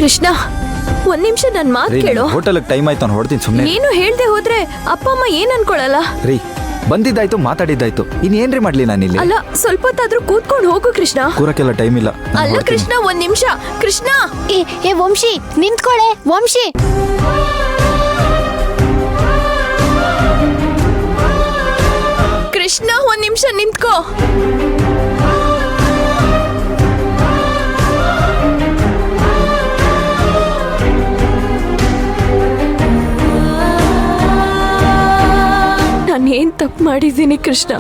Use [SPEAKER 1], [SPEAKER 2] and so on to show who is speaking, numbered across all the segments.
[SPEAKER 1] ಕೃಷ್ಣ, ಒಂದ್ ನಿಮಿಷ ನನ್ ಮಾತು ಕೇಳು.
[SPEAKER 2] ಹೋಟೆಲ್ ಟೈಮ್ ಆಯ್ತು, ನಾನು ಹೊಡ್ತೀನಿ ಸುಮ್ಮನೆ.
[SPEAKER 1] ಏನು ಹೇಳ್ದೆ ಹೋದ್ರೆ ಅಪ್ಪ ಅಮ್ಮ ಏನ್ ಅನ್ಕೊಳಲ್ಲ?
[SPEAKER 2] ರೀ, ಬಂದಿದ್ದಾಯ್ತು, ಮಾತಾಡಿದ್ದಾಯ್ತು, ಇನ್ನೇನ್ರಿ ಮಾಡ್ಲಿ ನಾನು ಇಲ್ಲಿ?
[SPEAKER 1] ಅಲ್ಲ, ಸ್ವಲ್ಪ ಹೊತ್ತಾದ್ರೂ ಕೂತ್ಕೊಂಡು ಹೋಗು ಕೃಷ್ಣ.
[SPEAKER 2] ಕೂರಕ್ಕೆಲ್ಲ ಟೈಮ್ ಇಲ್ಲ.
[SPEAKER 1] ಅಲ್ಲ ಕೃಷ್ಣ, ಒಂದ್ ನಿಮಿಷ. ಕೃಷ್ಣ,
[SPEAKER 3] ಏ ವಂಶಿ, ನಿಂತ್ಕೊಳೆ ವಂಶಿ.
[SPEAKER 1] ಕೃಷ್ಣ, ಒಂದ್ ನಿಮಿಷ ನಿಂತ್ಕೋ. ನಾನೇನ್ ತಪ್ಪು ಮಾಡಿದ್ದೀನಿ ಕೃಷ್ಣ?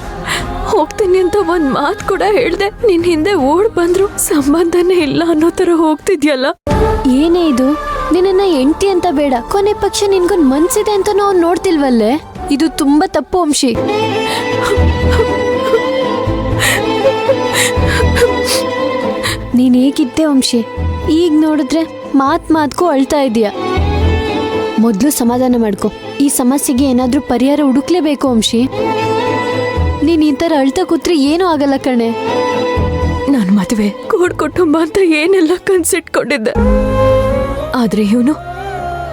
[SPEAKER 1] ಹೋಗ್ತೀನಿ ಅಂತ ಒಂದ್ ಮಾತು ಕೂಡ ಹೇಳ್ದೆ ನಿನ್ ಹಿಂದೆ ಓಡ್ ಬಂದ್ರು ಸಂಬಂಧನೇ ಇಲ್ಲ ಅನ್ನೋ ತರ ಹೋಗ್ತಿದ್ಯಲ್ಲ.
[SPEAKER 3] ಏನೇ ಇದು? ನಿನ್ನ ಹೆಂಡತಿ ಅಂತ ಬೇಡ, ಕೊನೆ ಪಕ್ಷ ನಿನ್ಗೊಂದ್ ಮನ್ಸಿದೆ ಅಂತ ನಾವು ನೋಡ್ತಿಲ್ವಲ್ಲೇ? ಇದು ತುಂಬಾ ತಪ್ಪು ವಂಶಿ. ನೀನ್ ಹೇಗಿದ್ದೆ ವಂಶಿ? ಈಗ ನೋಡಿದ್ರೆ ಮಾತ್ಗೂ ಅಳ್ತಾ ಇದೀಯ. ಮೊದ್ಲು ಸಮಾಧಾನ ಮಾಡ್ಕೊ. ಈ ಸಮಸ್ಯೆಗೆ ಏನಾದ್ರೂ ಪರಿಹಾರ ಹುಡುಕ್ಲೇಬೇಕು ವಂಶಿ. ನೀನ್ ಈ ತರ ಅಳ್ತಾ ಕೂತ್ರೆ ಏನೂ ಆಗಲ್ಲ ಕಣೆ.
[SPEAKER 1] ನಾನ್ ಮದುವೆ, ಕೂಡ್ ಕುಟುಂಬ ಅಂತ ಏನೆಲ್ಲ ಕನ್ಸಿಟ್ಕೊಂಡಿದ್ದೆ. ಆದ್ರೆ ಇವನು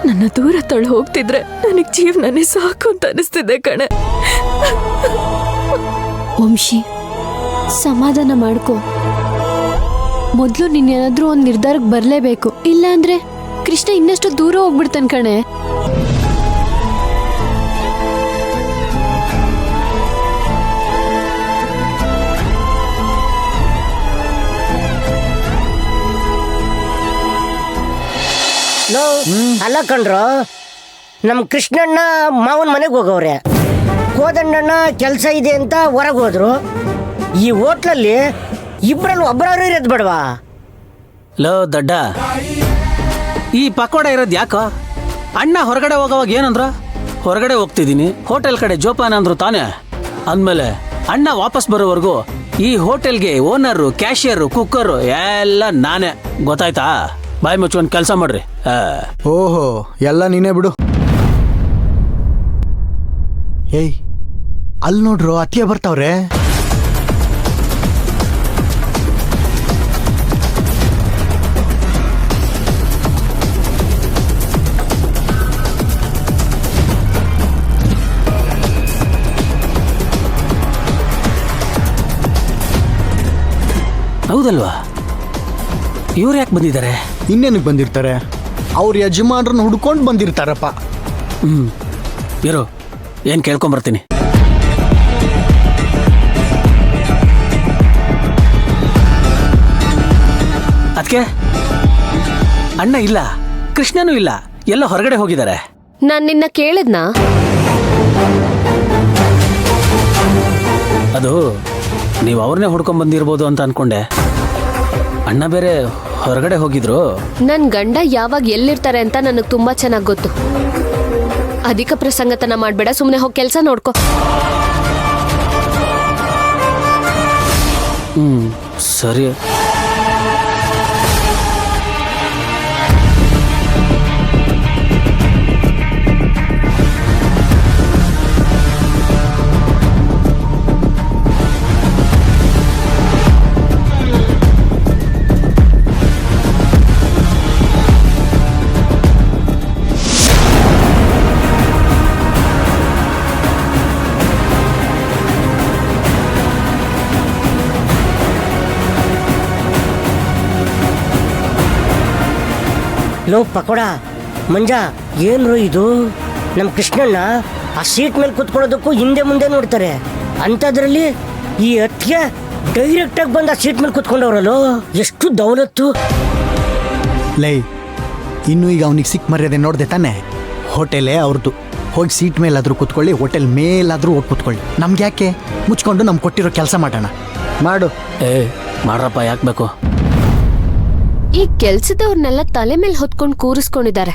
[SPEAKER 1] ನನ್ನ ದೂರ ತಳ್ಳಿ ಹೋಗ್ತಿದ್ರೆ ನನಗ್ ಜೀವನನೇ ಸಾಕು ಅಂತ ಅನಿಸ್ತಿದೆ ಕಣೆ.
[SPEAKER 3] ವಂಶಿ, ಸಮಾಧಾನ ಮಾಡ್ಕೊ. ಮೊದ್ಲು ನೀನೇನಾದ್ರೂ ಒಂದ್ ನಿರ್ಧಾರಕ್ಕೆ ಬರ್ಲೇಬೇಕು. ಇಲ್ಲ ಅಂದ್ರೆ ಕೃಷ್ಣ ಇನ್ನಷ್ಟು ದೂರ ಹೋಗ್ಬಿಡ್ತಾನೆ ಕಣೆ.
[SPEAKER 4] ಅಲ್ಲ ಕಣ್ರು, ನಮ್ಮ ಕೃಷ್ಣಣ್ಣ ಮಾವನ ಮನೆಗೆ ಹೋಗವ್ರೆ. ಕೋದಣ್ಣಣ್ಣ ಕೆಲಸ ಇದೆ ಅಂತ ಹೊರಗೆ ಹೋದ್ರು. ಈ ಹೋಟ್ಲಲ್ಲಿ ಇಬ್ಬರಲ್ಲಿ ಒಬ್ಬರಾದ್ರೂ ಇರೋದು ಬೇಡವಾ?
[SPEAKER 5] ಲೋ ದಡ್ಡ, ಈ ಪಕೋಡ ಇರೋದು ಯಾಕೋ? ಅಣ್ಣ ಹೊರಗಡೆ ಹೋಗೋವಾಗ ಏನಂದ್ರ? ಹೊರಗಡೆ ಹೋಗ್ತಿದ್ದೀನಿ, ಹೋಟೆಲ್ ಕಡೆ ಜೋಪಾನ ಅಂದ್ರು ತಾನೇ. ಅಂದಮೇಲೆ ಅಣ್ಣ ವಾಪಸ್ ಬರೋವರೆಗೂ ಈ ಹೋಟೆಲ್ಗೆ ಓನರು, ಕ್ಯಾಶಿಯರು, ಕುಕ್ಕರು ಎಲ್ಲ ನಾನೇ. ಗೊತ್ತಾಯ್ತಾ? ಬಾಯಿ ಮುಚ್ಕೊಂಡು ಕೆಲಸ ಮಾಡ್ರಿ.
[SPEAKER 6] ಓಹೋ, ಎಲ್ಲ ನೀನೇ ಬಿಡು. ಏಯ್, ಅಲ್ಲಿ ನೋಡ್ರು, ಅತ್ತಿಗೆ ಬರ್ತಾವ್ರೆ.
[SPEAKER 5] ಹೌದಲ್ವಾ? ಇವ್ರು ಯಾಕೆ ಬಂದಿದ್ದಾರೆ?
[SPEAKER 6] ಇನ್ನೇನಕ್ಕೆ ಬಂದಿರ್ತಾರೆ? ಅವ್ರ ಯಜಮಾನ್ರನ್ನ ಹುಡ್ಕೊಂಡು ಬಂದಿರ್ತಾರಪ್ಪ.
[SPEAKER 5] ಇರೋ, ಏನು ಕೇಳ್ಕೊಂಬರ್ತೀನಿ. ಅದಕ್ಕೆ ಅಣ್ಣ ಇಲ್ಲ, ಕೃಷ್ಣನೂ ಇಲ್ಲ, ಎಲ್ಲ ಹೊರಗಡೆ ಹೋಗಿದ್ದಾರೆ.
[SPEAKER 3] ನಾನ್ ನಿನ್ನ ಕೇಳಿದ್ನಾ?
[SPEAKER 5] ಅದು ನೀವು ಅವ್ರನ್ನೇ ಹುಡ್ಕೊಂಡ್ ಬಂದಿರ್ಬೋದು ಅಂತ ಅನ್ಕೊಂಡೆ. ಅಣ್ಣ ಬೇರೆ ಹೊರಗಡೆ ಹೋಗಿದ್ರು.
[SPEAKER 3] ನನ್ ಗಂಡ ಯಾವಾಗ ಎಲ್ಲಿರ್ತಾರೆ ಅಂತ ನನಗ್ ತುಂಬಾ ಚೆನ್ನಾಗ್ ಗೊತ್ತು. ಅಧಿಕ ಪ್ರಸಂಗತನ ಮಾಡ್ಬೇಡ, ಸುಮ್ನೆ ಹೋಗಿ ಕೆಲ್ಸ ನೋಡ್ಕೊ.
[SPEAKER 5] ಸರಿ.
[SPEAKER 4] ಲೋ ಪಕೋಡ, ಮಂಜ, ಏನ್ರು ಇದು? ನಮ್ಮ ಕೃಷ್ಣಣ್ಣ ಆ ಸೀಟ್ ಮೇಲೆ ಕುತ್ಕೊಳ್ಳೋದಕ್ಕೂ ಹಿಂದೆ ಮುಂದೆ ನೋಡ್ತಾರೆ. ಅಂಥದ್ರಲ್ಲಿ ಈ ಅತ್ತಿಗೆ ಡೈರೆಕ್ಟಾಗಿ ಬಂದು ಆ ಸೀಟ್ ಮೇಲೆ ಕುತ್ಕೊಂಡವ್ರಲ್ಲೋ, ಎಷ್ಟು ದೌಲತ್ತು.
[SPEAKER 6] ಲೈ, ಇನ್ನು ಈಗ ಅವನಿಗೆ ಸಿಕ್ಕ ಮರ್ಯಾದೆ ನೋಡ್ದೆ ತಾನೆ? ಹೋಟೆಲೇ ಅವ್ರದ್ದು. ಹೋಗಿ ಸೀಟ್ ಮೇಲಾದರೂ ಕೂತ್ಕೊಳ್ಳಿ, ಹೋಟೆಲ್ ಮೇಲಾದರೂ ಹೋಗಿ ಕೂತ್ಕೊಳ್ಳಿ. ನಮ್ಗೆ ಯಾಕೆ? ಮುಚ್ಕೊಂಡು ನಮ್ಗೆ ಕೊಟ್ಟಿರೋ ಕೆಲಸ ಮಾಡೋಣ. ಮಾಡು.
[SPEAKER 5] ಮಾಡ್ರಪ್ಪ, ಯಾಕೆ ಬೇಕು?
[SPEAKER 3] ಈ ಕೆಲ್ಸದವ್ರನ್ನೆಲ್ಲ ತಲೆ ಮೇಲೆ ಹೊತ್ಕೊಂಡು ಕೂರಿಸ್ಕೊಂಡಿದ್ದಾರೆ.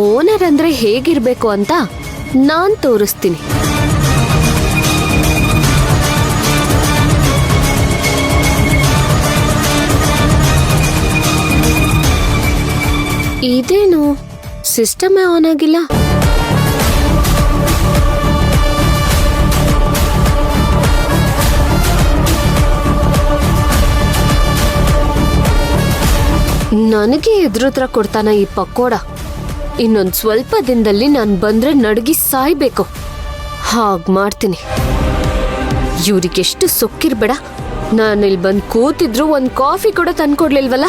[SPEAKER 3] ಓನರ್ ಅಂದ್ರೆ ಹೇಗಿರ್ಬೇಕು ಅಂತ ನಾನ್ ತೋರಿಸ್ತೀನಿ. ಇದೇನು ಸಿಸ್ಟಮೇ ಆನ್ ಆಗಿಲ್ಲ? ನನಗೆ ಎದುರುತ್ರ ಕೊಡ್ತಾನ ಈ ಪಕೋಡ. ಇನ್ನೊಂದ್ ಸ್ವಲ್ಪ ದಿನದಲ್ಲಿ ನಾನು ಬಂದ್ರೆ ನಡಗಿ ಸಾಯ್ಬೇಕು. ಹಾಗ್ ಮಾಡ್ತೀನಿ. ಇವ್ರಿಗೆಷ್ಟು ಸೊಕ್ಕಿರ್ಬೇಡ. ನಾನಿಲ್ಲಿ ಬಂದು ಕೂತಿದ್ರು ಒಂದ್ ಕಾಫಿ ಕೂಡ ತಂದ್ಕೊಡ್ಲಿಲ್ವಲ್ಲ.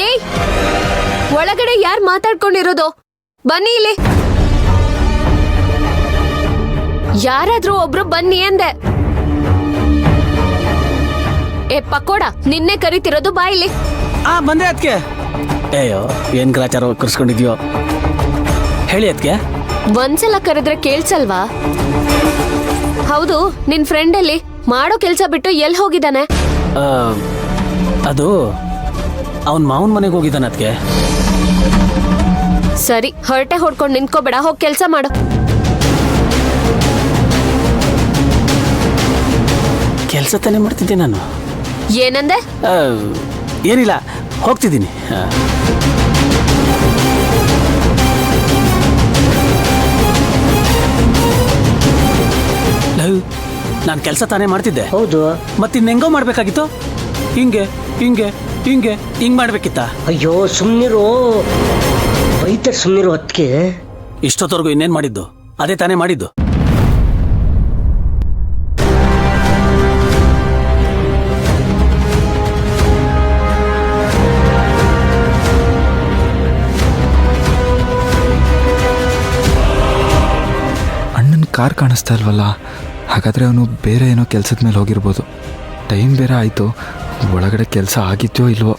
[SPEAKER 3] ಏಯ್, ಒಳಗಡೆ ಯಾರು ಮಾತಾಡ್ಕೊಂಡಿರೋದು? ಬನ್ನಿ ಇಲ್ಲಿ. ಯಾರಾದ್ರೂ ಒಬ್ರು ಬನ್ನಿ ಅಂದೆ. ಏ ಪಕೋಡ, ನಿನ್ನೆ ಕರಿತಿರೋದು, ಬಾ ಇಲ್ಲಿ.
[SPEAKER 5] ಬಂದೆ ಅದಕ್ಕೆ. ಅಯ್ಯೋ, ಏನ್ ಗ್ರಾಚಾರ ಕರ್ಸ್ಕೊಂಡಿದ್ಯೋ ಹೇಳಿ ಅದಕ್ಕೆ.
[SPEAKER 3] ಒಂದ್ಸಲ ಕರೆದ್ರೆ ಕೇಳ್ಸಲ್ವಾ? ಹೌದು, ನಿನ್ ಫ್ರೆಂಡ್ ಅಲ್ಲಿ ಮಾಡೋ ಕೆಲ್ಸ ಬಿಟ್ಟು ಎಲ್ಲಿ ಹೋಗಿದ್ದಾನೆ?
[SPEAKER 5] ಅದು ಅವನ್ ಮಾವನ್ ಮನೆಗೆ ಹೋಗಿದ್ದಾನೆ ಅದಕ್ಕೆ.
[SPEAKER 3] ಸರಿ, ಹೊರಟೆ ಹೊಡ್ಕೊಂಡು ನಿಂತ್ಕೋಬೇಡ, ಹೋಗಿ ಕೆಲ್ಸ ಮಾಡು.
[SPEAKER 5] ಕೆಲಸ ತಾನೇ ಮಾಡ್ತಿದ್ದೆ ನಾನು.
[SPEAKER 3] ಏನಂದೆ?
[SPEAKER 5] ಏನಿಲ್ಲ, ಹೋಗ್ತಿದ್ದೀನಿ. ನಾನು ಕೆಲಸ ತಾನೇ ಮಾಡ್ತಿದ್ದೆ.
[SPEAKER 4] ಹೌದು.
[SPEAKER 5] ಮತ್ತಿನ್ ಹೆಂಗೋ ಮಾಡ್ಬೇಕಾಗಿತ್ತು. ಹಿಂಗೆ ಹಿಂಗೆ ಹಿಂಗೆ ಹಿಂಗ್ ಮಾಡ್ಬೇಕಿತ್ತ.
[SPEAKER 4] ಅಯ್ಯೋ ಸುಮ್ನಿರು, ಬೈತಾರೆ ಸುಮ್ನಿರು. ಅದಕ್ಕೆ
[SPEAKER 5] ಇಷ್ಟೊತ್ತವರೆಗೂ ಇನ್ನೇನ್ ಮಾಡಿದ್ದು? ಅದೇ ತಾನೇ ಮಾಡಿದ್ದು.
[SPEAKER 2] ಅಣ್ಣನ ಕಾರ್ ಕಾಣಿಸ್ತಾ ಇಲ್ವಲ್ಲ? ಹಾಗಾದರೆ ಅವನು ಬೇರೆ ಏನೋ ಕೆಲಸದ ಮೇಲೆ ಹೋಗಿರ್ಬೋದು. ಟೈಮ್ ಬೇರೆ ಆಯಿತು. ಒಳಗಡೆ ಕೆಲಸ ಆಗಿದ್ಯೋ ಇಲ್ವೋ?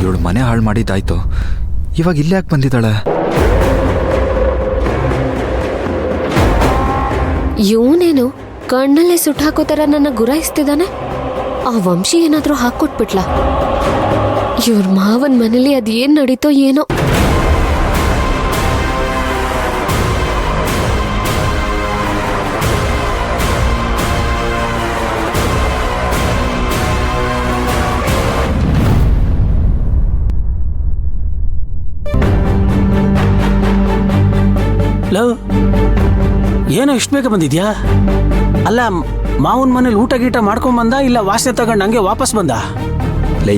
[SPEAKER 2] ಇವಳು ಮನೆ ಹಾಳು ಮಾಡಿದ್ದಾಯ್ತು. ಇವಾಗ ಇಲ್ಲಿ ಯಾಕೆ ಬಂದಿದ್ದಾಳೆ?
[SPEAKER 3] ಇವನೇನು ಕಣ್ಣಲ್ಲೇ ಸುಟ್ಟು ಹಾಕೋ ತರ ನನ್ನ ಗುರಾಯಿಸ್ತಿದ್ದಾನೆ. ಆ ವಂಶಿ ಏನಾದ್ರೂ ಹಾಕೊಟ್ಬಿಟ್ಲ? ಇವ್ರ ಮಾವನ್ ಮನೇಲಿ ಅದೇನ್ ನಡೀತೋ ಏನೋ.
[SPEAKER 5] ಲವ್, ಏನೋ ಇಷ್ಟು ಬೇಗ ಬಂದಿದ್ಯಾ? ಅಲ್ಲ, ಮಾವನ ಮನೇಲಿ ಊಟ ಗೀಟ ಮಾಡ್ಕೊಂಡ್ ಬಂದ, ಇಲ್ಲ ವಾಸನೆ ತಗೊಂಡು ಹಂಗೆ ವಾಪಸ್ ಬಂದ?
[SPEAKER 2] ಲೈ,